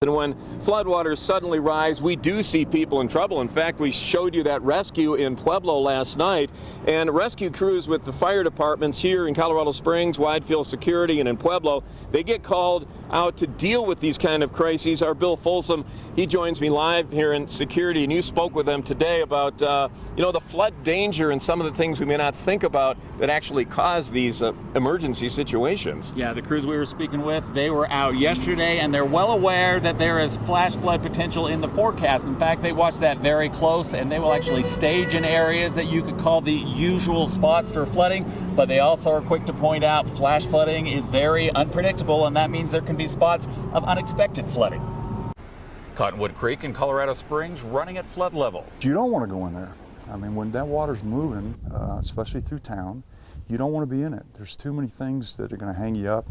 And when floodwaters suddenly rise, we do see people in trouble. In fact, we showed you that rescue in Pueblo last night, and rescue crews with the fire departments here in Colorado Springs, Widefield Security, and in Pueblo, they get called out to deal with these kind of crises. Our Bill Folsom, he joins me live here in security, and you spoke with them today about the flood danger and some of the things we may not think about that actually cause these emergency situations. Yeah, the crews we were speaking with, they were out yesterday, and they're well aware that there is flash flood potential in the forecast. In fact, they watch that very close, and they will actually stage in areas that you could call the usual spots for flooding, but they also are quick to point out flash flooding is very unpredictable, and that means there can be spots of unexpected flooding. Cottonwood Creek in Colorado Springs running at flood level. You don't want to go in there. I mean, when that water's moving, especially through town, you don't want to be in it. There's too many things that are going to hang you up.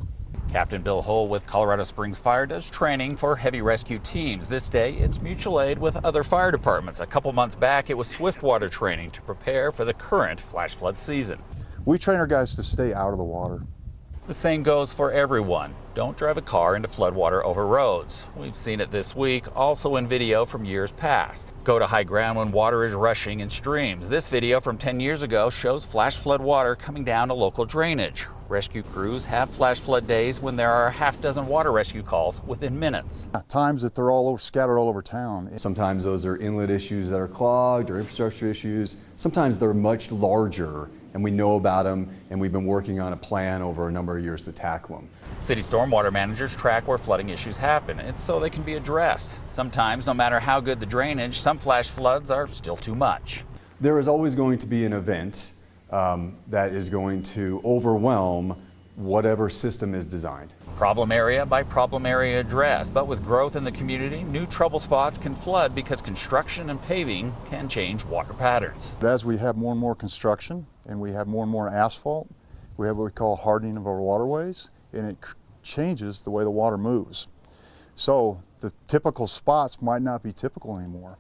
Captain Bill Hull with Colorado Springs Fire does training for heavy rescue teams. This day, it's mutual aid with other fire departments. A couple months back, it was swiftwater training to prepare for the current flash flood season. We train our guys to stay out of the water. The same goes for everyone. Don't drive a car into floodwater over roads. We've seen it this week, also in video from years past. Go to high ground when water is rushing in streams. This video from 10 years ago shows flash flood water coming down to local drainage. Rescue crews have flash flood days when there are a half dozen water rescue calls within minutes. At times that they're scattered all over town. Sometimes those are inlet issues that are clogged or infrastructure issues. Sometimes they're much larger and we know about them, and we've been working on a plan over a number of years to tackle them. City stormwater managers track where flooding issues happen, and so they can be addressed. Sometimes, no matter how good the drainage, some flash floods are still too much. There is always going to be an event that is going to overwhelm whatever system is designed. Problem area by problem area addressed, but with growth in the community, new trouble spots can flood because construction and paving can change water patterns. As we have more and more construction and we have more and more asphalt, we have what we call hardening of our waterways, and it changes the way the water moves. So the typical spots might not be typical anymore.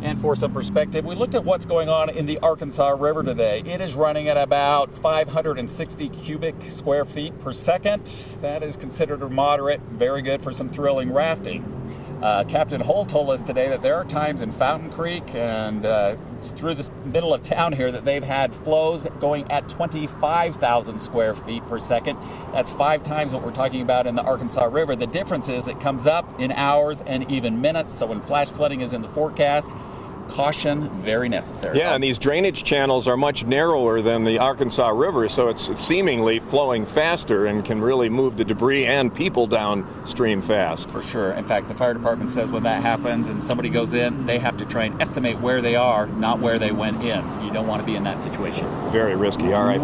And for some perspective, we looked at what's going on in the Arkansas River today. It is running at about 560 cubic square feet per second. That is considered a moderate, very good for some thrilling rafting. Captain Hull told us today that there are times in Fountain Creek and through the middle of town here that they've had flows going at 25,000 square feet per second. That's 5 times what we're talking about in the Arkansas River. The difference is it comes up in hours and even minutes, so when flash flooding is in the forecast, caution very necessary. Yeah, and these drainage channels are much narrower than the Arkansas River, so it's seemingly flowing faster and can really move the debris and people downstream fast. For sure. In fact, the fire department says when that happens and somebody goes in, they have to try and estimate where they are, not where they went in. You don't want to be in that situation. Very risky. All right.